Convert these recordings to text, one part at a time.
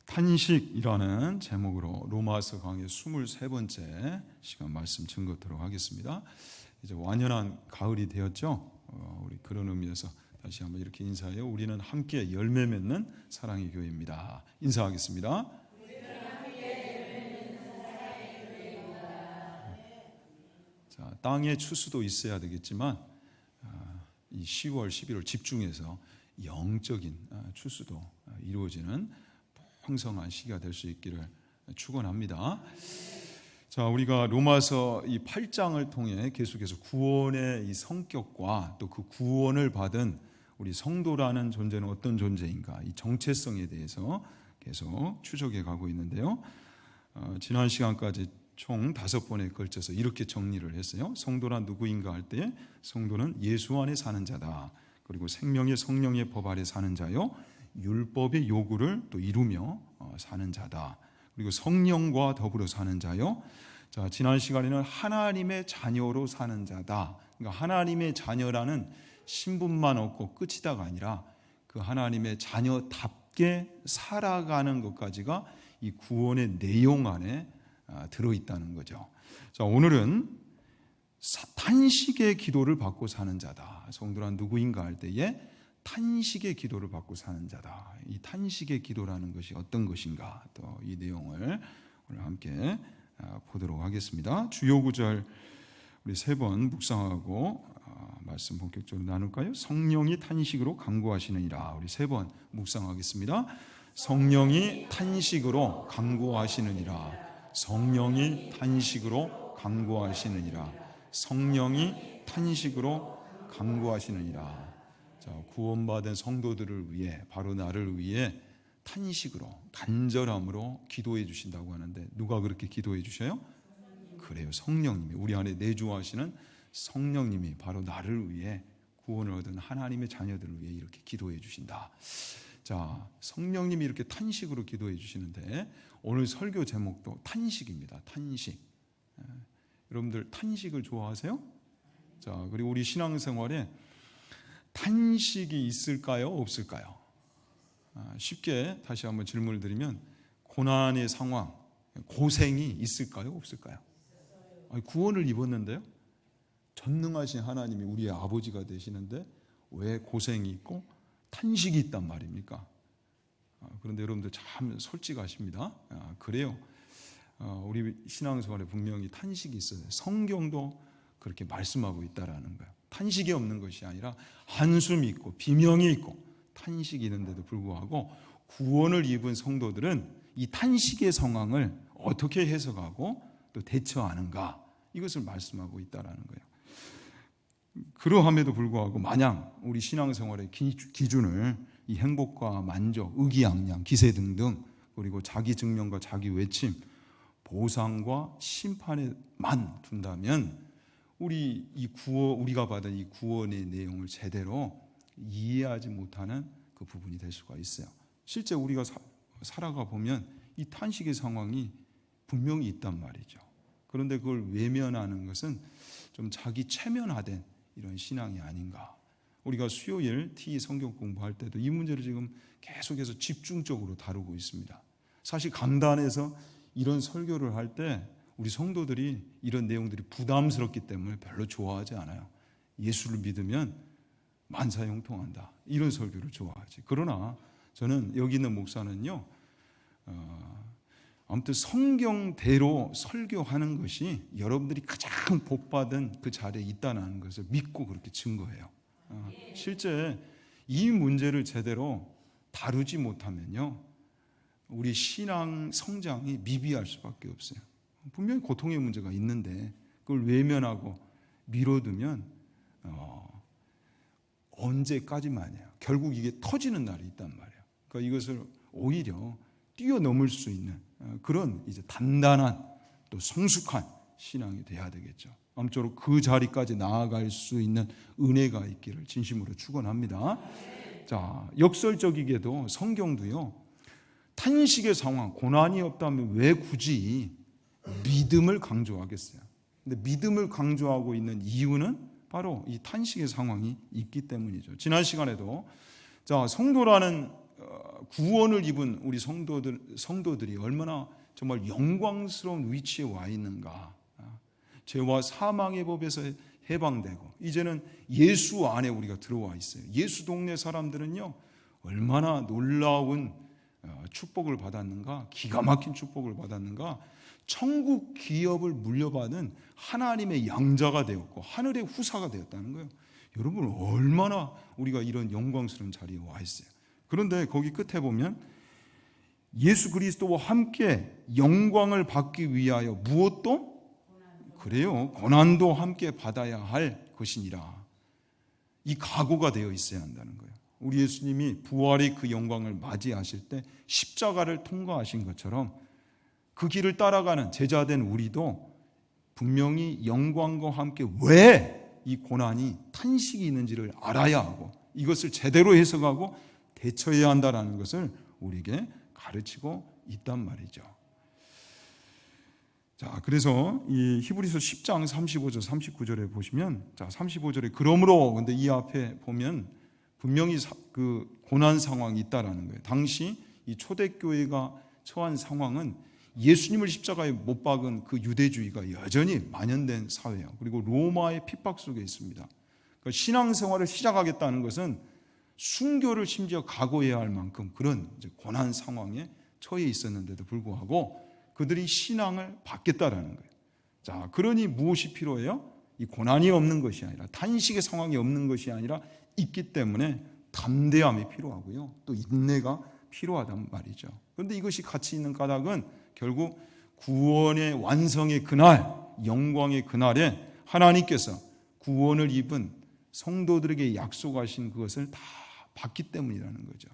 탄식이라는 제목으로 로마서 강의 23번째 시간 말씀 증거토록 하겠습니다. 이제 완연한 가을이 되었죠. 우리 그런 의미에서 다시 한번 이렇게 인사해요. 우리는 함께 열매 맺는 사랑의 교회입니다. 인사하겠습니다. 자, 땅의 추수도 있어야 되겠지만 이 10월, 11월 집중해서 영적인 추수도 이루어지는 풍성한 시기가 될 수 있기를 축원합니다. 자, 우리가 로마서 이 8장을 통해 계속해서 구원의 이 성격과 또 그 구원을 받은 우리 성도라는 존재는 어떤 존재인가, 이 정체성에 대해서 계속 추적해 가고 있는데요. 지난 시간까지 총 5번에 걸쳐서 이렇게 정리를 했어요. 성도란 누구인가 할 때 성도는 예수 안에 사는 자다. 그리고 생명의 성령의 법 아래 사는 자요, 율법의 요구를 또 이루며 사는 자다. 그리고 성령과 더불어 사는 자요. 자, 지난 시간에는 하나님의 자녀로 사는 자다. 그러니까 하나님의 자녀라는 신분만 얻고 끝이다가 아니라 그 하나님의 자녀답게 살아가는 것까지가 이 구원의 내용 안에 들어있다는 거죠. 자, 오늘은 탄식의 기도를 받고 사는 자다. 성도란 누구인가 할 때에 탄식의 기도를 받고 사는 자다. 이 탄식의 기도라는 것이 어떤 것인가, 또 이 내용을 오늘 함께 보도록 하겠습니다. 주요 구절 우리 3번 묵상하고 말씀 본격적으로 나눌까요? 성령이 탄식으로 간구하시느니라. 우리 3번 묵상하겠습니다. 성령이 탄식으로 간구하시느니라. 성령이 탄식으로 간구하시느니라. 성령이 탄식으로 간구하시느니라. 자, 구원받은 성도들을 위해, 바로 나를 위해 탄식으로, 간절함으로 기도해 주신다고 하는데 누가 그렇게 기도해 주셔요? 그래요, 성령님이, 우리 안에 내주하시는 성령님이 바로 나를 위해, 구원을 얻은 하나님의 자녀들을 위해 이렇게 기도해 주신다. 자, 성령님이 이렇게 탄식으로 기도해 주시는데 오늘 설교 제목도 탄식입니다. 탄식. 여러분들 탄식을 좋아하세요? 자, 그리고 우리 신앙생활에 탄식이 있을까요? 없을까요? 쉽게 다시 한번 질문을 드리면 고난의 상황, 고생이 있을까요? 없을까요? 구원을 입었는데요, 전능하신 하나님이 우리의 아버지가 되시는데 왜 고생이 있고 탄식이 있단 말입니까? 그런데 여러분들 참 솔직하십니다. 그래요. 우리 신앙생활에 분명히 탄식이 있어요. 성경도 그렇게 말씀하고 있다라는 거예요. 탄식이 없는 것이 아니라 한숨이 있고 비명이 있고 탄식이 있는데도 불구하고 구원을 입은 성도들은 이 탄식의 상황을 어떻게 해석하고 또 대처하는가, 이것을 말씀하고 있다라는 거예요. 그러함에도 불구하고 마냥 우리 신앙생활의 기준을 이 행복과 만족, 의기양양, 기세 등등, 그리고 자기 증명과 자기 외침, 보상과 심판에만 둔다면 우리가 받은 이 구원의 내용을 제대로 이해하지 못하는 그 부분이 될 수가 있어요. 실제 우리가 살아가 보면 이 탄식의 상황이 분명히 있단 말이죠. 그런데 그걸 외면하는 것은 좀 자기 체면화된 이런 신앙이 아닌가. 우리가 수요일 T 성경 공부할 때도 이 문제를 지금 계속해서 집중적으로 다루고 있습니다. 사실 강단에서 이런 설교를 할 때 우리 성도들이 이런 내용들이 부담스럽기 때문에 별로 좋아하지 않아요. 예수를 믿으면 만사형통한다, 이런 설교를 좋아하지. 그러나 저는 여기 있는 목사는요, 아무튼 성경대로 설교하는 것이 여러분들이 가장 복받은 그 자리에 있다는 것을 믿고 그렇게 증거해요. 실제 이 문제를 제대로 다루지 못하면요, 우리 신앙 성장이 미비할 수밖에 없어요. 분명히 고통의 문제가 있는데 그걸 외면하고 미뤄두면 언제까지만이에요. 결국 이게 터지는 날이 있단 말이에요. 그러니까 이것을 오히려 뛰어넘을 수 있는 그런 이제 단단한 또 성숙한 신앙이 돼야 되겠죠. 아무쪼록 그 자리까지 나아갈 수 있는 은혜가 있기를 진심으로 축원합니다. 자, 역설적이게도 성경도요, 탄식의 상황, 고난이 없다면 왜 굳이 믿음을 강조하겠어요? 근데 믿음을 강조하고 있는 이유는 바로 이 탄식의 상황이 있기 때문이죠. 지난 시간에도 자, 성도라는 구원을 입은 우리 성도들이 얼마나 정말 영광스러운 위치에 와 있는가. 죄와 사망의 법에서 해방되고 이제는 예수 안에 우리가 들어와 있어요. 예수 동네 사람들은요 얼마나 놀라운 축복을 받았는가, 기가 막힌 축복을 받았는가. 천국 기업을 물려받은 하나님의 양자가 되었고 하늘의 후사가 되었다는 거예요. 여러분 얼마나 우리가 이런 영광스러운 자리에 와 있어요. 그런데 거기 끝에 보면 예수 그리스도와 함께 영광을 받기 위하여 무엇도? 그래요. 고난도 함께 받아야 할 것이니라. 이 각오가 되어 있어야 한다는 거예요. 우리 예수님이 부활의 그 영광을 맞이하실 때 십자가를 통과하신 것처럼 그 길을 따라가는 제자된 우리도 분명히 영광과 함께 왜 이 고난이 탄식이 있는지를 알아야 하고 이것을 제대로 해석하고 대처해야 한다는 것을 우리에게 가르치고 있단 말이죠. 자, 그래서 이 히브리서 10장 35절 39절에 보시면, 자 35절에 그러므로, 근데 이 앞에 보면 분명히 그 고난 상황이 있다라는 거예요. 당시 이 초대교회가 처한 상황은 예수님을 십자가에 못 박은 그 유대주의가 여전히 만연된 사회예요. 그리고 로마의 핍박 속에 있습니다. 그러니까 신앙생활을 시작하겠다는 것은 순교를 심지어 각오해야 할 만큼 그런 고난 상황에 처해 있었는데도 불구하고 그들이 신앙을 받겠다라는 거예요. 자, 그러니 무엇이 필요해요? 이 고난이 없는 것이 아니라, 탄식의 상황이 없는 것이 아니라 있기 때문에 담대함이 필요하고요. 또 인내가 필요하단 말이죠. 그런데 이것이 같이 있는 까닭은 결국 구원의 완성의 그날, 영광의 그날에 하나님께서 구원을 입은 성도들에게 약속하신 그것을 다 받기 때문이라는 거죠.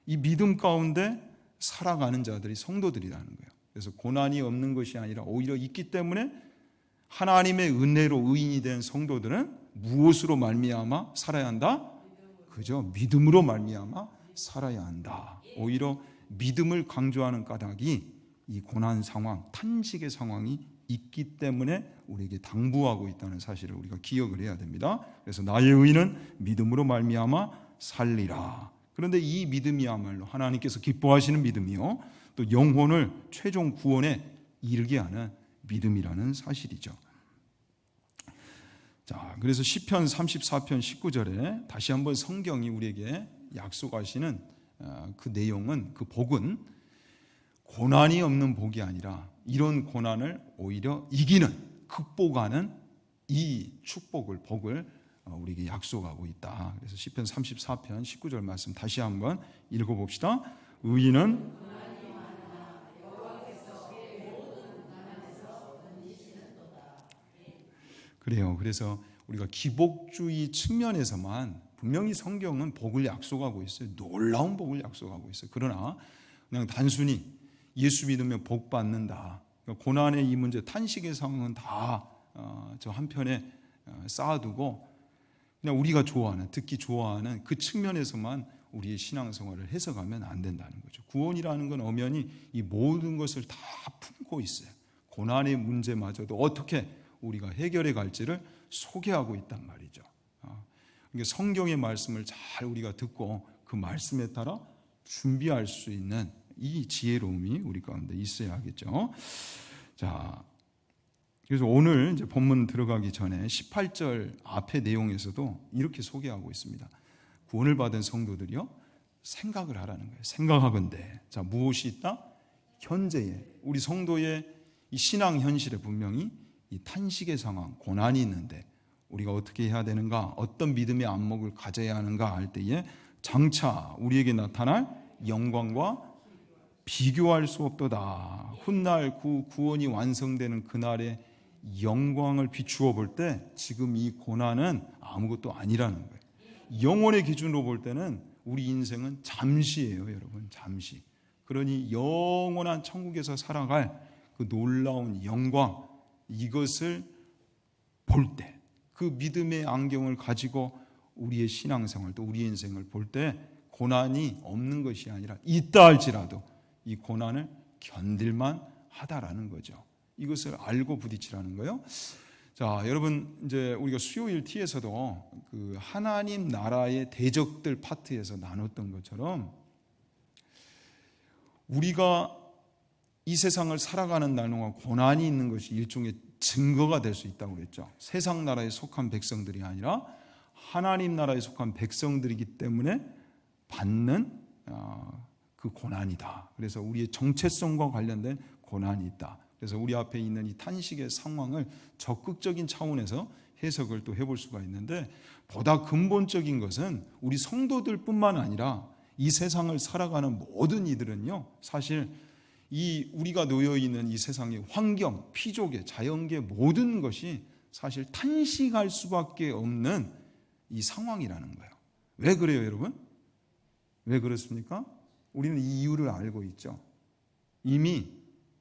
이 믿음 가운데 살아가는 자들이 성도들이라는 거예요. 그래서 고난이 없는 것이 아니라 오히려 있기 때문에 하나님의 은혜로 의인이 된 성도들은 무엇으로 말미암아 살아야 한다? 그죠? 믿음으로 말미암아 살아야 한다. 오히려 믿음을 강조하는 까닭이 이 고난 상황, 탄식의 상황이 있기 때문에 우리에게 당부하고 있다는 사실을 우리가 기억을 해야 됩니다. 그래서 나의 의인은 믿음으로 말미암아 살리라. 그런데 이 믿음이야말로 하나님께서 기뻐하시는 믿음이요, 또 영혼을 최종 구원에 이르게 하는 믿음이라는 사실이죠. 자, 그래서 시편 34편 19절에 다시 한번 성경이 우리에게 약속하시는 그 내용은, 그 복은 고난이 없는 복이 아니라 이런 고난을 오히려 이기는, 극복하는 이 축복을, 복을 우리에게 약속하고 있다. 그래서 시편 34편 19절 말씀 다시 한번 읽어봅시다. 의인은 그래요. 그래서 우리가 기복주의 측면에서만 분명히 성경은 복을 약속하고 있어요. 놀라운 복을 약속하고 있어요. 그러나 그냥 단순히 예수 믿으면 복 받는다, 고난의 이 문제, 탄식의 상황은 다 저 한편에 쌓아두고 그냥 우리가 좋아하는, 듣기 좋아하는 그 측면에서만 우리의 신앙생활을 해석하면 안 된다는 거죠. 구원이라는 건 엄연히 이 모든 것을 다 품고 있어요. 고난의 문제마저도 어떻게 우리가 해결해 갈지를 소개하고 있단 말이죠. 그러니까 성경의 말씀을 잘 우리가 듣고 그 말씀에 따라 준비할 수 있는 이 지혜로움이 우리 가운데 있어야 하겠죠. 자, 그래서 오늘 이제 본문 들어가기 전에 18절 앞의 내용에서도 이렇게 소개하고 있습니다. 구원을 받은 성도들이요, 생각을 하라는 거예요. 생각하건대. 자, 무엇이 있다? 현재의 우리 성도의 이 신앙 현실에 분명히 이 탄식의 상황, 고난이 있는데 우리가 어떻게 해야 되는가, 어떤 믿음의 안목을 가져야 하는가 할 때에 장차 우리에게 나타날 영광과 비교할 수 없도다. 훗날 구원이 완성되는 그날의 영광을 비추어 볼 때 지금 이 고난은 아무것도 아니라는 거예요. 영혼의 기준으로 볼 때는 우리 인생은 잠시예요, 여러분. 잠시. 그러니 영원한 천국에서 살아갈 그 놀라운 영광, 이것을 볼 때, 그 믿음의 안경을 가지고 우리의 신앙생활, 또 우리의 인생을 볼 때 고난이 없는 것이 아니라 있다 할지라도 이 고난을 견딜만 하다라는 거죠. 이것을 알고 부딪히라는 거예요. 자, 여러분, 이제 우리가 수요일 T에서도 그 하나님 나라의 대적들 파트에서 나눴던 것처럼 우리가 이 세상을 살아가는 날과 고난이 있는 것이 일종의 증거가 될 수 있다고 그랬죠. 세상 나라에 속한 백성들이 아니라 하나님 나라에 속한 백성들이기 때문에 받는 그 고난이다. 그래서 우리의 정체성과 관련된 고난이 있다. 그래서 우리 앞에 있는 이 탄식의 상황을 적극적인 차원에서 해석을 또 해볼 수가 있는데, 보다 근본적인 것은 우리 성도들뿐만 아니라 이 세상을 살아가는 모든 이들은요, 사실 이 우리가 놓여 있는 이 세상의 환경, 피조계, 자연계 모든 것이 사실 탄식할 수밖에 없는 이 상황이라는 거예요. 왜 그래요, 여러분? 왜 그렇습니까? 우리는 이 이유를 알고 있죠. 이미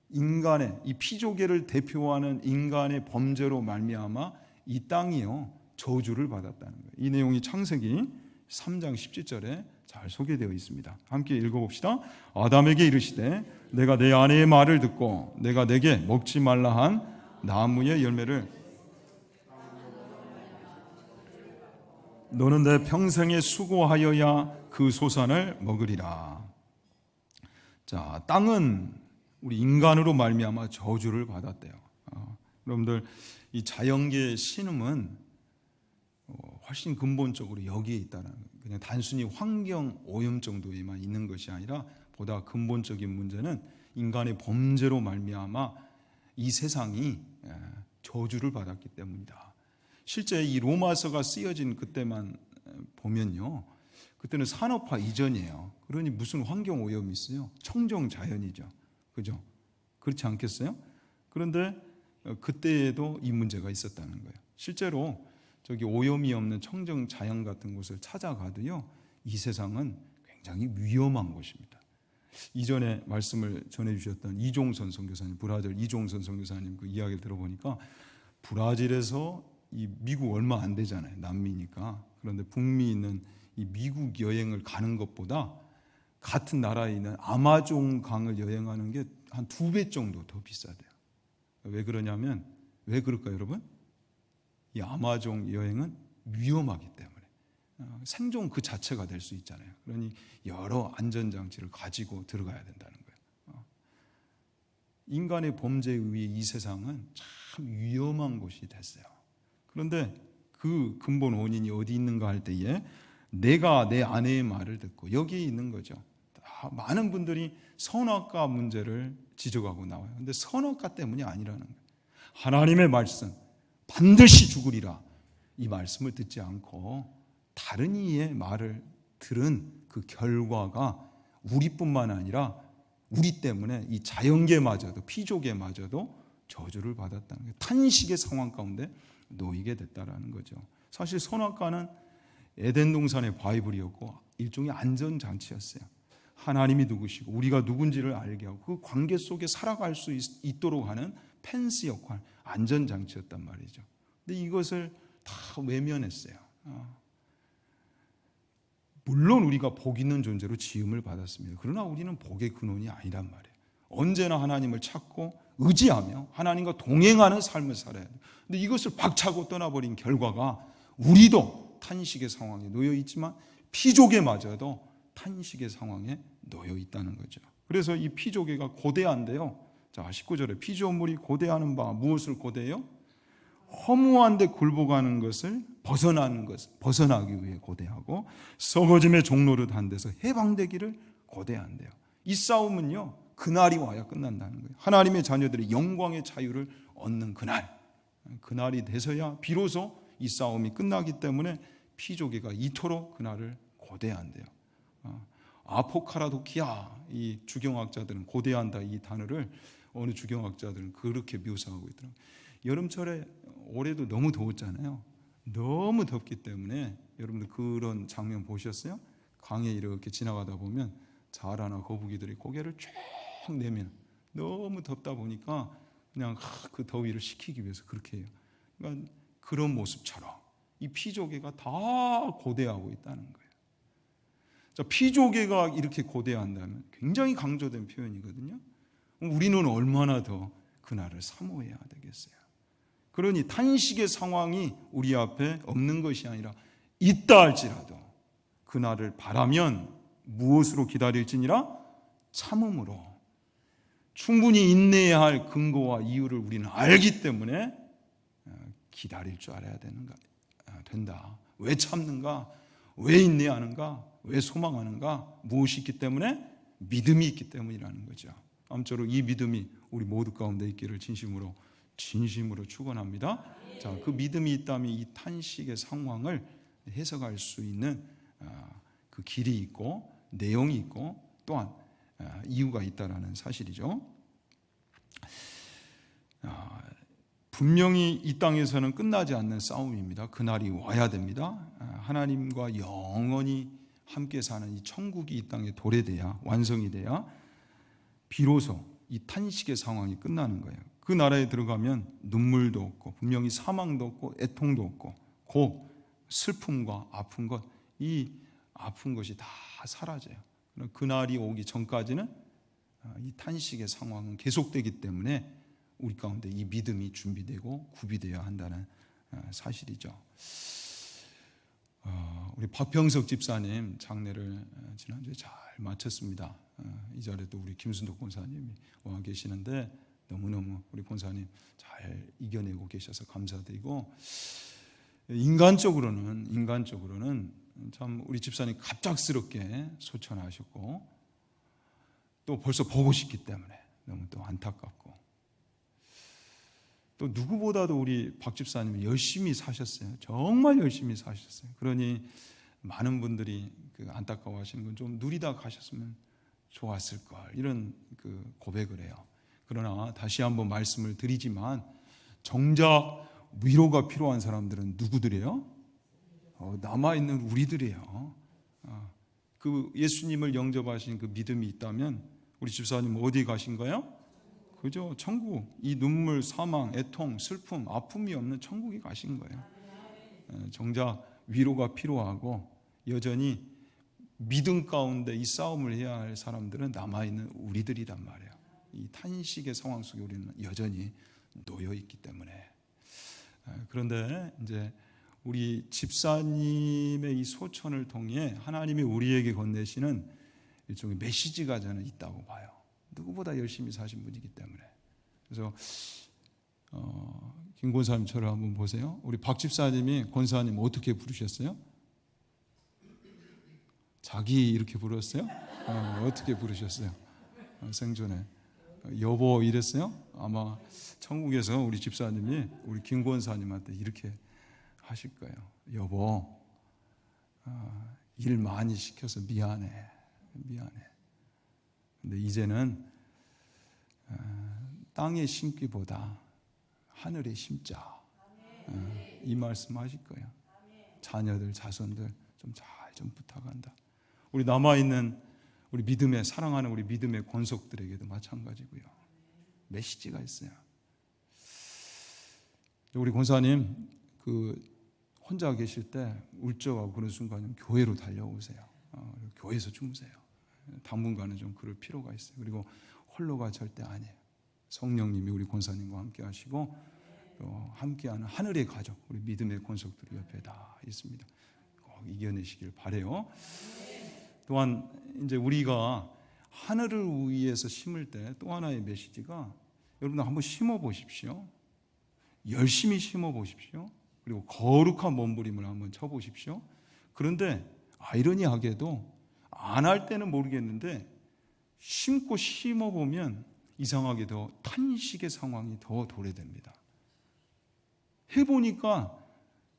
인간의 이 피조계를 대표하는 인간의 범죄로 말미암아 이 땅이요 저주를 받았다는 거예요. 이 내용이 창세기 3장 17절에 잘 소개되어 있습니다. 함께 읽어봅시다. 아담에게 이르시되 내가 내 아내의 말을 듣고 내가 내게 먹지 말라 한 나무의 열매를 너는 내 평생에 수고하여야 그 소산을 먹으리라. 자, 땅은 우리 인간으로 말미암아 저주를 받았대요. 여러분들, 이 자연계의 신음은 훨씬 근본적으로 여기에 있다는 거예요. 그냥 단순히 환경 오염 정도에만 있는 것이 아니라 보다 근본적인 문제는 인간의 범죄로 말미암아 이 세상이 저주를 받았기 때문이다. 실제 이 로마서가 쓰여진 그때만 보면요, 그때는 산업화 이전이에요. 그러니 무슨 환경 오염이 있어요? 청정 자연이죠. 그죠? 그렇지 않겠어요? 그런데 그때에도 이 문제가 있었다는 거예요. 실제로 저기 오염이 없는 청정 자연 같은 곳을 찾아가도요, 이 세상은 굉장히 위험한 곳입니다. 이전에 말씀을 전해주셨던 이종선 선교사님, 브라질 이종선 선교사님 그 이야기를 들어보니까 브라질에서 이 미국 얼마 안 되잖아요. 남미니까. 그런데 북미 있는 이 미국 여행을 가는 것보다 같은 나라에 있는 아마존 강을 여행하는 게 한 2배 정도 더 비싸대요. 왜 그러냐면, 왜 그럴까요, 여러분? 이 아마존 여행은 위험하기 때문에 생존 그 자체가 될 수 있잖아요. 그러니 여러 안전장치를 가지고 들어가야 된다는 거예요. 인간의 범죄에 의해 이 세상은 참 위험한 곳이 됐어요. 그런데 그 근본 원인이 어디 있는가 할 때에 내가 내 아내의 말을 듣고, 여기에 있는 거죠. 많은 분들이 선악과 문제를 지적하고 나와요. 그런데 선악과 때문이 아니라는 거예요. 하나님의 말씀, 반드시 죽으리라, 이 말씀을 듣지 않고 다른 이의 말을 들은 그 결과가 우리뿐만 아니라 우리 때문에 이 자연계마저도 피조계마저도 저주를 받았다는 거예요. 탄식의 상황 가운데 놓이게 됐다라는 거죠. 사실 선악과는 에덴 동산의 바이블이었고 일종의 안전장치였어요. 하나님이 누구시고 우리가 누군지를 알게 하고 그 관계 속에 살아갈 수 있도록 하는 펜스 역할, 안전장치였단 말이죠. 근데 이것을 다 외면했어요. 물론 우리가 복 있는 존재로 지음을 받았습니다. 그러나 우리는 복의 근원이 아니란 말이에요. 언제나 하나님을 찾고 의지하며 하나님과 동행하는 삶을 살아야 돼요. 근데 이것을 박차고 떠나버린 결과가 우리도 탄식의 상황에 놓여 있지만 피조계마저도 탄식의 상황에 놓여 있다는 거죠. 그래서 이 피조계가 고대한데요. 자, 19절에 피조물이 고대하는 바 무엇을 고대해요? 허무한 데 굴복하는 것을 벗어나기 위해 고대하고 썩어짐의 종노릇 한 데서 해방되기를 고대한대요. 이 싸움은요, 그날이 와야 끝난다는 거예요. 하나님의 자녀들이 영광의 자유를 얻는 그날이 돼서야 비로소 이 싸움이 끝나기 때문에 피조계가 이토록 그날을 고대한대요. 아포카라도키아, 이 주경학자들은 고대한다 이 단어를 어느 주경학자들은 그렇게 묘사하고 있더라고요. 여름철에 올해도 너무 더웠잖아요. 너무 덥기 때문에 여러분들 그런 장면 보셨어요? 강에 이렇게 지나가다 보면 자라나 거북이들이 고개를 쭉 내면 너무 덥다 보니까 그냥 그 더위를 식히기 위해서 그렇게 해요. 그러니까 그런 모습처럼 이 피조계가 다 고대하고 있다는 거예요. 자, 피조계가 이렇게 고대한다면 굉장히 강조된 표현이거든요. 우리는 얼마나 더 그날을 사모해야 되겠어요. 그러니 탄식의 상황이 우리 앞에 없는 것이 아니라 있다 할지라도 그날을 바라면 무엇으로 기다릴지니라? 참음으로 충분히 인내해야 할 근거와 이유를 우리는 알기 때문에 기다릴 줄 알아야 된다. 왜 참는가? 왜 인내하는가? 왜 소망하는가? 무엇이 있기 때문에? 믿음이 있기 때문이라는 거죠. 아무쪼록 이 믿음이 우리 모두 가운데 있기를 진심으로 축원합니다. 자, 그 믿음이 있다면 이 탄식의 상황을 해석할 수 있는 그 길이 있고 내용이 있고 또한 이유가 있다라는 사실이죠. 분명히 이 땅에서는 끝나지 않는 싸움입니다. 그날이 와야 됩니다. 하나님과 영원히 함께 사는 이 천국이 이 땅에 도래돼야, 완성이 돼야 비로소 이 탄식의 상황이 끝나는 거예요. 그 나라에 들어가면 눈물도 없고 분명히 사망도 없고 애통도 없고 곧 슬픔과 아픈 것, 이 아픈 것이 다 사라져요. 그날이 오기 전까지는 이 탄식의 상황은 계속되기 때문에 우리 가운데 이 믿음이 준비되고 구비되어야 한다는 사실이죠. 우리 박병석 집사님 장례를 지난주에 잘 마쳤습니다. 이 자리에도 우리 김순덕 권사님이 와 계시는데 너무너무 우리 권사님 잘 이겨내고 계셔서 감사드리고, 인간적으로는 참 우리 집사님 갑작스럽게 소천하셨고 또 벌써 보고 싶기 때문에 너무 또 안타깝고, 또 누구보다도 우리 박 집사님이 열심히 사셨어요. 정말 열심히 사셨어요. 그러니 많은 분들이 그 안타까워하시는 건 좀 누리다 가셨으면 좋았을 걸, 이런 그 고백을 해요. 그러나 다시 한번 말씀을 드리지만 정작 위로가 필요한 사람들은 누구들이에요? 남아있는 우리들이에요. 그 예수님을 영접하신 그 믿음이 있다면 우리 집사님 어디 가신 거예요? 그죠? 천국. 이 눈물, 사망, 애통, 슬픔, 아픔이 없는 천국에 가신 거예요. 정작 위로가 필요하고 여전히 믿음 가운데 이 싸움을 해야 할 사람들은 남아있는 우리들이란 말이에요. 이 탄식의 상황 속에 우리는 여전히 놓여 있기 때문에. 그런데 이제 우리 집사님의 이 소천을 통해 하나님이 우리에게 건네시는 일종의 메시지가 저는 있다고 봐요. 누구보다 열심히 사신 분이기 때문에. 그래서 김 권사님처럼 한번 보세요. 우리 박 집사님이 권사님 어떻게 부르셨어요? 자기 이렇게 부르셨어요? 어떻게 부르셨어요? 생전에 여보 이랬어요? 아마 천국에서 우리 집사님이 우리 김 권사님한테 이렇게 하실 거예요. 여보, 일 많이 시켜서 미안해. 근데 이제는 땅에 심기보다 하늘에 심자. 이 말씀 하실 거예요. 자녀들, 자손들 좀 잘 좀 부탁한다. 우리 남아있는 우리 믿음의, 사랑하는 우리 믿음의 권속들에게도 마찬가지고요. 메시지가 있어요. 우리 권사님 혼자 계실 때 울적하고 그런 순간은 교회로 달려오세요. 교회에서 주무세요. 당분간은 좀 그럴 필요가 있어요. 그리고 홀로가 절대 아니에요. 성령님이 우리 권사님과 함께 하시고 또 함께하는 하늘의 가족, 우리 믿음의 권속들이 옆에 다 있습니다. 꼭 이겨내시길 바라요. 또한 이제 우리가 하늘을 위해서 심을 때 또 하나의 메시지가, 여러분들 한번 심어 보십시오. 열심히 심어 보십시오. 그리고 거룩한 몸부림을 한번 쳐 보십시오. 그런데 아이러니하게도 안 할 때는 모르겠는데 심고 심어 보면 이상하게도 탄식의 상황이 더 도래됩니다. 해보니까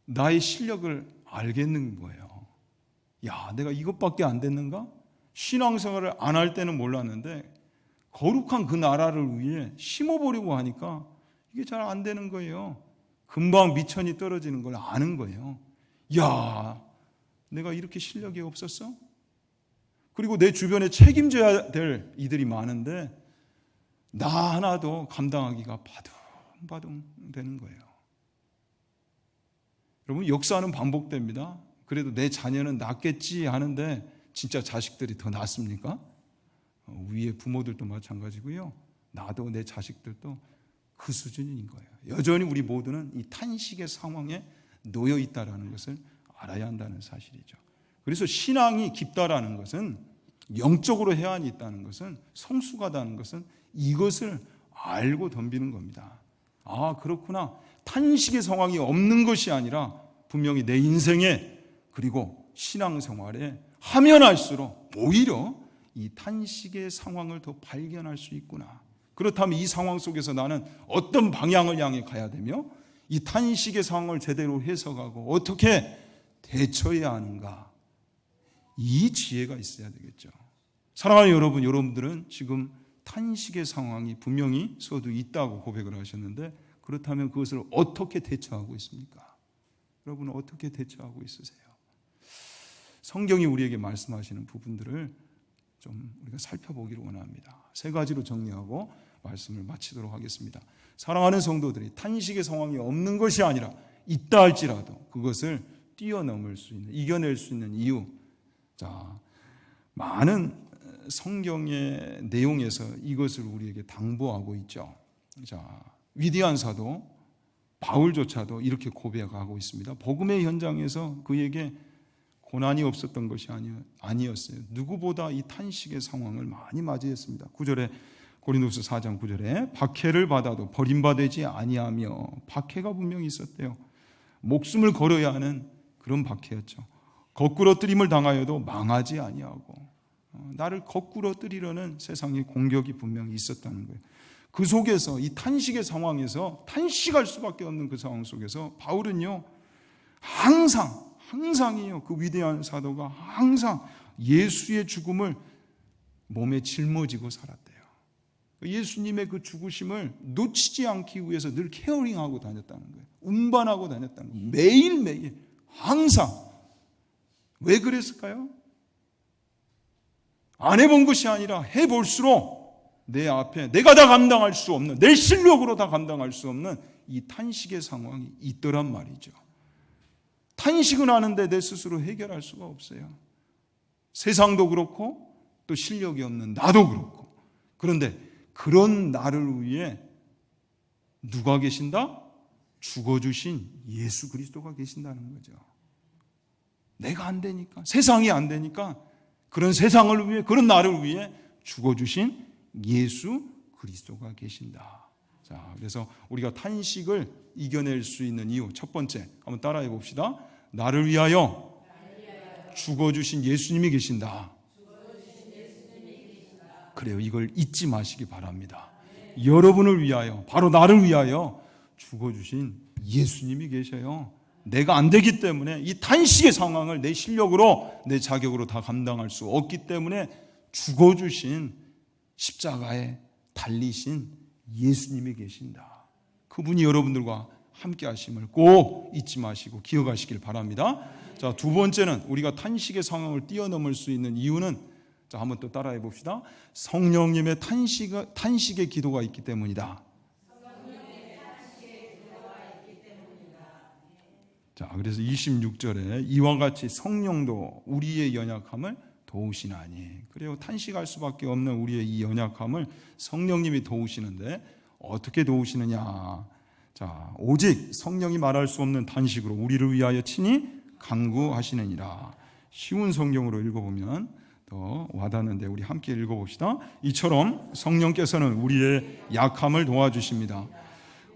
나의 실력을 알겠는 거예요. 야, 내가 이것밖에 안 됐는가? 신앙생활을 안 할 때는 몰랐는데 거룩한 그 나라를 위해 심어보려고 하니까 이게 잘 안 되는 거예요. 금방 미천이 떨어지는 걸 아는 거예요. 야, 내가 이렇게 실력이 없었어? 그리고 내 주변에 책임져야 될 이들이 많은데 나 하나도 감당하기가 바둥바둥 되는 거예요. 여러분, 역사는 반복됩니다. 그래도 내 자녀는 낫겠지 하는데 진짜 자식들이 더 낫습니까? 위에 부모들도 마찬가지고요. 나도 내 자식들도 그 수준인 거예요. 여전히 우리 모두는 이 탄식의 상황에 놓여 있다는 것을 알아야 한다는 사실이죠. 그래서 신앙이 깊다라는 것은 영적으로 해안이 있다는 것은, 성숙하다는 것은 이것을 알고 덤비는 겁니다. 아, 그렇구나. 탄식의 상황이 없는 것이 아니라 분명히 내 인생에, 그리고 신앙생활에 하면 할수록 오히려 이 탄식의 상황을 더 발견할 수 있구나. 그렇다면 이 상황 속에서 나는 어떤 방향을 향해 가야 되며, 이 탄식의 상황을 제대로 해석하고 어떻게 대처해야 하는가, 이 지혜가 있어야 되겠죠. 사랑하는 여러분, 여러분들은 지금 탄식의 상황이 분명히 서도 있다고 고백을 하셨는데, 그렇다면 그것을 어떻게 대처하고 있습니까? 여러분은 어떻게 대처하고 있으세요? 성경이 우리에게 말씀하시는 부분들을 좀 우리가 살펴보기를 원합니다. 세 가지로 정리하고 말씀을 마치도록 하겠습니다. 사랑하는 성도들이 탄식의 상황이 없는 것이 아니라 있다 할지라도 그것을 뛰어넘을 수 있는, 이겨낼 수 있는 이유. 자, 많은 성경의 내용에서 이것을 우리에게 당부하고 있죠. 자, 위대한 사도 바울조차도 이렇게 고백하고 있습니다. 복음의 현장에서 그에게 고난이 없었던 것이 아니었어요. 누구보다 이 탄식의 상황을 많이 맞이했습니다. 9절에, 고린도서 4장 9절에 박해를 받아도 버림받지 아니하며, 박해가 분명히 있었대요. 목숨을 걸어야 하는 그런 박해였죠. 거꾸로 뜨림을 당하여도 망하지 아니하고, 나를 거꾸로 뜨리려는 세상의 공격이 분명히 있었다는 거예요. 그 속에서, 이 탄식의 상황에서, 탄식할 수밖에 없는 그 상황 속에서 바울은요, 항상이요, 그 위대한 사도가 항상 예수의 죽음을 몸에 짊어지고 살았대요. 예수님의 그 죽으심을 놓치지 않기 위해서 늘 케어링하고 다녔다는 거예요. 운반하고 다녔다는 거예요. 매일매일, 항상. 왜 그랬을까요? 안 해본 것이 아니라 해볼수록 내 앞에 내가 다 감당할 수 없는, 내 실력으로 다 감당할 수 없는 이 탄식의 상황이 있더란 말이죠. 탄식은 하는데 내 스스로 해결할 수가 없어요. 세상도 그렇고 또 실력이 없는 나도 그렇고. 그런데 그런 나를 위해 누가 계신다? 죽어주신 예수 그리스도가 계신다는 거죠. 내가 안 되니까, 세상이 안 되니까, 그런 세상을 위해, 그런 나를 위해 죽어주신 예수 그리스도가 계신다. 자, 그래서 우리가 탄식을 이겨낼 수 있는 이유, 첫 번째, 한번 따라해 봅시다. 나를 위하여 죽어주신 예수님이 계신다. 그래요. 이걸 잊지 마시기 바랍니다. 여러분을 위하여, 바로 나를 위하여 죽어주신 예수님이 계셔요. 내가 안 되기 때문에, 이 탄식의 상황을 내 실력으로, 내 자격으로 다 감당할 수 없기 때문에 죽어주신, 십자가에 달리신 예수님이 계신다. 그분이 여러분들과 함께 하심을 꼭 잊지 마시고 기억하시길 바랍니다. 자, 두 번째는 우리가 탄식의 상황을 뛰어넘을 수 있는 이유는, 자, 한번 또 따라해 봅시다. 성령님의 탄식의 기도가 있기 때문이다. 자, 그래서 26절에 이와 같이 성령도 우리의 연약함을 도우시나니. 그래요. 탄식할 수밖에 없는 우리의 이 연약함을 성령님이 도우시는데, 어떻게 도우시느냐? 자, 오직 성령이 말할 수 없는 탄식으로 우리를 위하여 친히 간구하시느니라. 쉬운 성경으로 읽어보면 더 와닿는데 우리 함께 읽어봅시다. 이처럼 성령께서는 우리의 약함을 도와주십니다.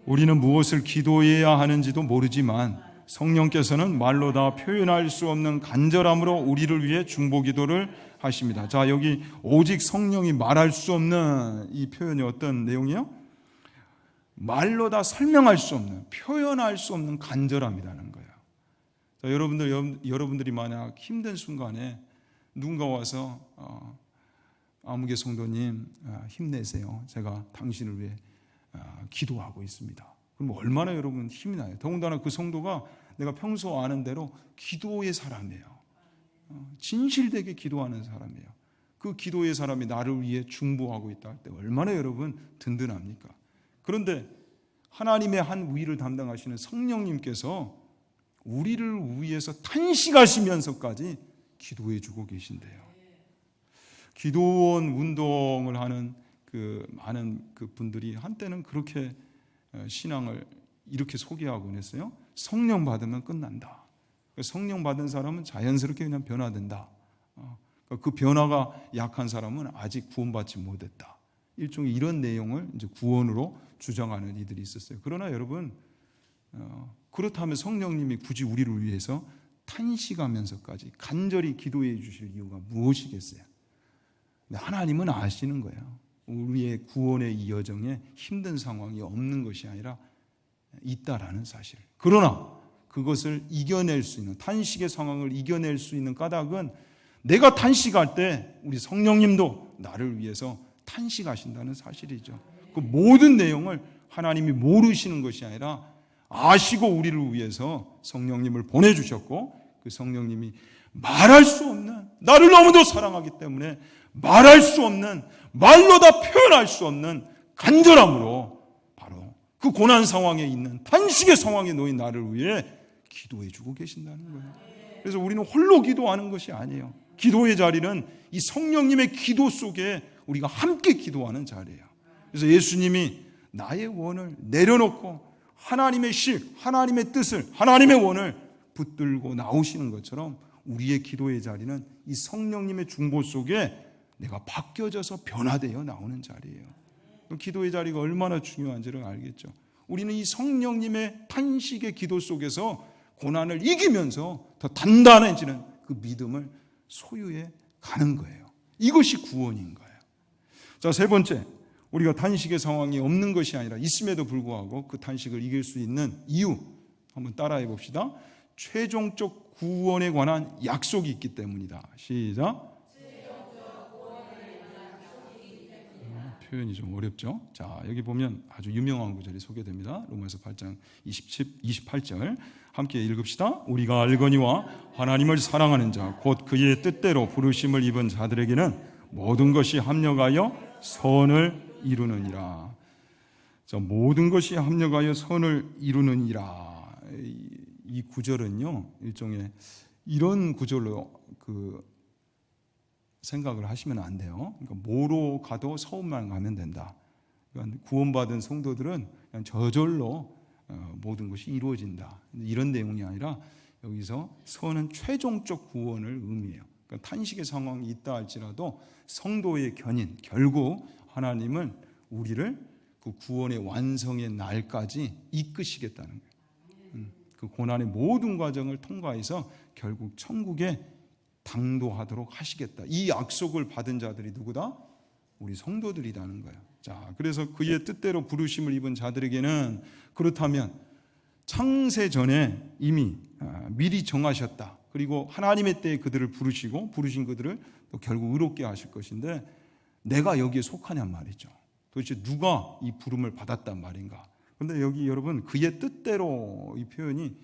우리는 무엇을 기도해야 하는지도 모르지만 성령께서는 말로 다 표현할 수 없는 간절함으로 우리를 위해 중보기도를 하십니다. 자, 여기 오직 성령이 말할 수 없는 이 표현이 어떤 내용이요? 말로 다 설명할 수 없는, 표현할 수 없는 간절함이라는 거예요. 자, 여러분들이 만약 힘든 순간에 누군가 와서 아무개 성도님 힘내세요. 제가 당신을 위해 기도하고 있습니다. 그럼 얼마나 여러분 힘이 나요. 더군다나 그 성도가 내가 평소 아는 대로 기도의 사람이에요. 진실되게 기도하는 사람이에요. 그 기도의 사람이 나를 위해 중보하고 있다 할 때 얼마나 여러분 든든합니까? 그런데 하나님의 한 위를 담당하시는 성령님께서 우리를 위해서 탄식하시면서까지 기도해 주고 계신대요. 기도원 운동을 하는 그 많은 그 분들이 한때는 그렇게 신앙을 이렇게 소개하곤 했어요. 성령 받으면 끝난다. 성령 받은 사람은 자연스럽게 그냥 변화된다. 그 변화가 약한 사람은 아직 구원받지 못했다. 일종의 이런 내용을 이제 구원으로 주장하는 이들이 있었어요. 그러나 여러분, 그렇다면 성령님이 굳이 우리를 위해서 탄식하면서까지 간절히 기도해 주실 이유가 무엇이겠어요? 근데 하나님은 아시는 거예요. 우리의 구원의 이 여정에 힘든 상황이 없는 것이 아니라 있다라는 사실. 그러나 그것을 이겨낼 수 있는, 탄식의 상황을 이겨낼 수 있는 까닭은 내가 탄식할 때 우리 성령님도 나를 위해서 탄식하신다는 사실이죠. 그 모든 내용을 하나님이 모르시는 것이 아니라 아시고 우리를 위해서 성령님을 보내주셨고, 그 성령님이 말할 수 없는, 나를 너무도 사랑하기 때문에 말할 수 없는, 말로 다 표현할 수 없는 간절함으로 바로 그 고난 상황에 있는, 탄식의 상황에 놓인 나를 위해 기도해 주고 계신다는 거예요. 그래서 우리는 홀로 기도하는 것이 아니에요. 기도의 자리는 이 성령님의 기도 속에 우리가 함께 기도하는 자리예요. 그래서 예수님이 나의 원을 내려놓고 하나님의 실, 하나님의 뜻을, 하나님의 원을 붙들고 나오시는 것처럼 우리의 기도의 자리는 이 성령님의 중보 속에 내가 바뀌어져서 변화되어 나오는 자리예요. 기도의 자리가 얼마나 중요한지를 알겠죠. 우리는 이 성령님의 탄식의 기도 속에서 고난을 이기면서 더 단단해지는 그 믿음을 소유해 가는 거예요. 이것이 구원인 거예요. 자, 세 번째, 우리가 탄식의 상황이 없는 것이 아니라 있음에도 불구하고 그 탄식을 이길 수 있는 이유, 한번 따라해 봅시다. 최종적 구원에 관한 약속이 있기 때문이다. 시작. 표현이 좀 어렵죠. 자, 여기 보면 아주 유명한 구절이 소개됩니다. 로마서 8장 28절 함께 읽읍시다. 우리가 알거니와 하나님을 사랑하는 자 곧 그의 뜻대로 부르심을 입은 자들에게는 모든 것이 합력하여 선을 이루느니라. 자, 모든 것이 합력하여 선을 이루느니라. 이 구절은요, 일종의 이런 구절로 생각을 하시면 안 돼요. 그러니까 뭐로 가도 서울만 가면 된다. 그러니까 구원받은 성도들은 그냥 저절로 모든 것이 이루어진다. 이런 내용이 아니라 여기서 선은 최종적 구원을 의미해요. 그러니까 탄식의 상황이 있다 할지라도 성도의 견인, 결국 하나님은 우리를 그 구원의 완성의 날까지 이끄시겠다는 거예요. 그 고난의 모든 과정을 통과해서 결국 천국에 당도하도록 하시겠다. 이 약속을 받은 자들이 누구다? 우리 성도들이라는 거예요. 자, 그래서 그의 뜻대로 부르심을 입은 자들에게는 그렇다면 창세 전에 이미 미리 정하셨다. 그리고 하나님의 때에 그들을 부르신 그들을 또 결국 의롭게 하실 것인데 내가 여기에 속하냔 말이죠. 도대체 누가 이 부름을 받았단 말인가? 그런데 여기 여러분 그의 뜻대로 이 표현이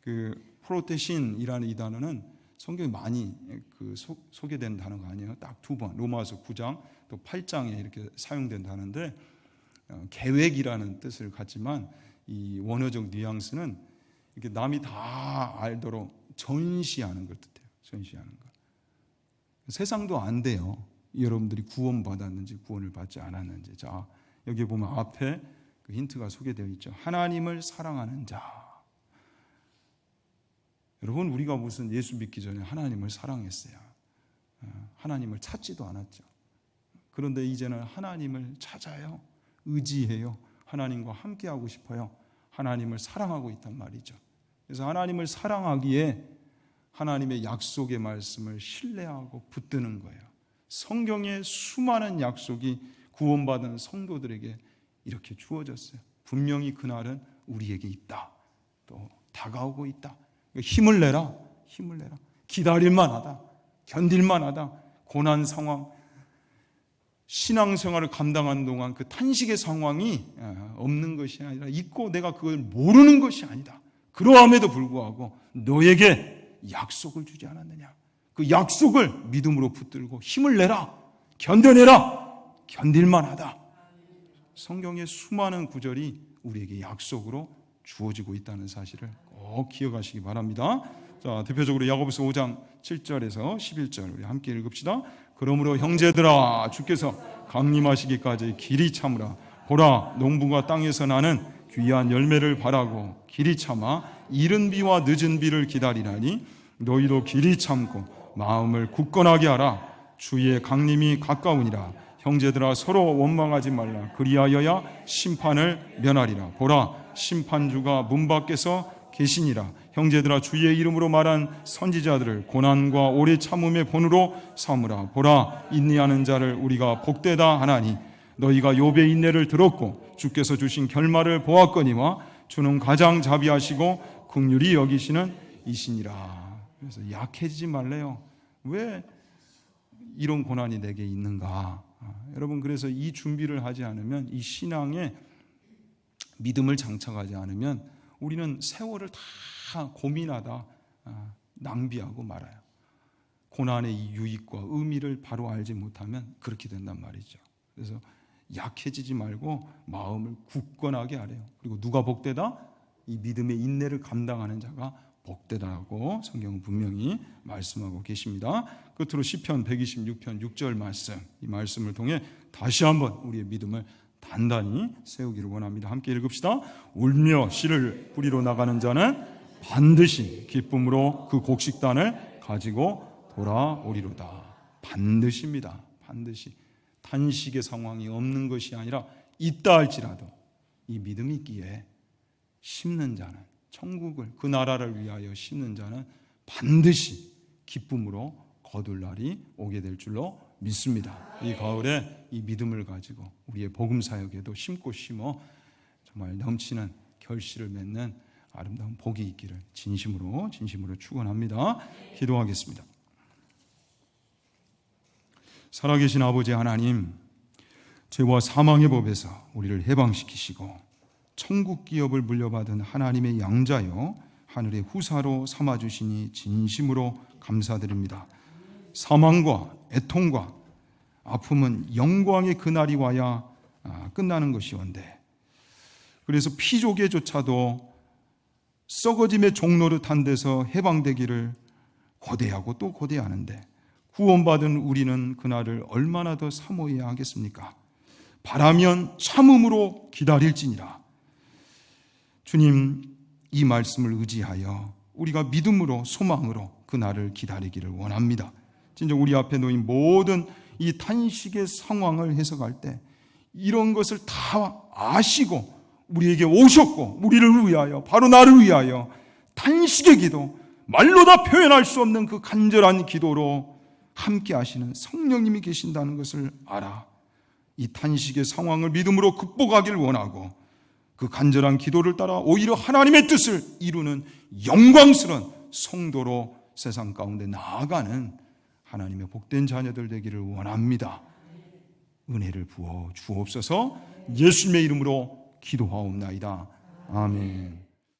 그 프로테신이라는 이 단어는 성경에 많이 소개된 단어가 아니에요. 딱 두 번, 로마서 9장 또 8장에 이렇게 사용된 단어인데 계획이라는 뜻을 갖지만 이 원어적 뉘앙스는 이렇게 남이 다 알도록 전시하는 걸 뜻해요. 전시하는 거. 세상도 안 돼요. 여러분들이 구원받았는지 구원을 받지 않았는지. 자, 여기 보면 앞에 그 힌트가 소개되어 있죠. 하나님을 사랑하는 자. 여러분, 우리가 무슨 예수 믿기 전에 하나님을 사랑했어요. 하나님을 찾지도 않았죠. 그런데 이제는 하나님을 찾아요. 의지해요. 하나님과 함께하고 싶어요. 하나님을 사랑하고 있단 말이죠. 그래서 하나님을 사랑하기에 하나님의 약속의 말씀을 신뢰하고 붙드는 거예요. 성경의 수많은 약속이 구원받은 성도들에게 이렇게 주어졌어요. 분명히 그날은 우리에게 있다. 또 다가오고 있다. 힘을 내라. 힘을 내라. 기다릴만 하다. 견딜만 하다. 고난 상황, 신앙생활을 감당하는 동안 그 탄식의 상황이 없는 것이 아니라 있고 내가 그걸 모르는 것이 아니다. 그러함에도 불구하고 너에게 약속을 주지 않았느냐. 그 약속을 믿음으로 붙들고 힘을 내라. 견뎌내라. 견딜만 하다. 성경의 수많은 구절이 우리에게 약속으로 주어지고 있다는 사실을 꼭 기억하시기 바랍니다. 자, 대표적으로 야고보서 5장 7절에서 11절 우리 함께 읽읍시다. 그러므로 형제들아 주께서 강림하시기까지 길이 참으라. 보라, 농부가 땅에서 나는 귀한 열매를 바라고 길이 참아 이른 비와 늦은 비를 기다리나니 너희도 길이 참고 마음을 굳건하게 하라. 주의 강림이 가까우니라. 형제들아 서로 원망하지 말라. 그리하여야 심판을 면하리라. 보라, 심판주가 문 밖에서 계시니라. 형제들아 주의 이름으로 말한 선지자들을 고난과 오래 참음의 본으로 삼으라. 보라, 인내하는 자를 우리가 복되다 하나니 너희가 욥의 인내를 들었고 주께서 주신 결말을 보았거니와 주는 가장 자비하시고 긍휼히 여기시는 이시니라. 그래서 약해지지 말래요. 왜 이런 고난이 내게 있는가? 여러분, 그래서 이 준비를 하지 않으면, 이 신앙에 믿음을 장착하지 않으면 우리는 세월을 다 고민하다 낭비하고 말아요. 고난의 이 유익과 의미를 바로 알지 못하면 그렇게 된단 말이죠. 그래서 약해지지 말고 마음을 굳건하게 하래요. 그리고 누가 복되다? 이 믿음의 인내를 감당하는 자가 복되다고 성경은 분명히 말씀하고 계십니다. 끝으로 시편 126편 6절 말씀, 이 말씀을 통해 다시 한번 우리의 믿음을 단단히 세우기를 원합니다. 함께 읽읍시다. 울며 씨를 뿌리러 나가는 자는 반드시 기쁨으로 그 곡식단을 가지고 돌아오리로다. 반드시입니다. 반드시. 단식의 상황이 없는 것이 아니라 있다 할지라도 이 믿음이 있기에 심는 자는, 천국을, 그 나라를 위하여 심는 자는 반드시 기쁨으로 거둘 날이 오게 될 줄로 믿습니다. 이 가을에 이 믿음을 가지고 우리의 복음 사역에도 심고 심어 정말 넘치는 결실을 맺는 아름다운 복이 있기를 진심으로 축원합니다. 기도하겠습니다. 살아계신 아버지 하나님, 죄와 사망의 법에서 우리를 해방시키시고 천국 기업을 물려받은 하나님의 양자여 하늘의 후사로 삼아주시니 진심으로 감사드립니다. 사망과 애통과 아픔은 영광의 그날이 와야 끝나는 것이온데, 그래서 피조개조차도 썩어짐의 종노릇한 데서 해방되기를 고대하고 또 고대하는데 구원받은 우리는 그날을 얼마나 더 사모해야 하겠습니까? 바라면 참음으로 기다릴지니라. 주님, 이 말씀을 의지하여 우리가 믿음으로 소망으로 그날을 기다리기를 원합니다. 진짜 우리 앞에 놓인 모든 이 탄식의 상황을 해석할 때 이런 것을 다 아시고 우리에게 오셨고 우리를 위하여, 바로 나를 위하여 탄식의 기도, 말로 다 표현할 수 없는 그 간절한 기도로 함께 하시는 성령님이 계신다는 것을 알아 이 탄식의 상황을 믿음으로 극복하기를 원하고 그 간절한 기도를 따라 오히려 하나님의 뜻을 이루는 영광스러운 성도로 세상 가운데 나아가는 하나님의 복된 자녀들 되기를 원합니다. 은혜를 부어 주옵소서. 예수님의 이름으로 기도하옵나이다. 아멘.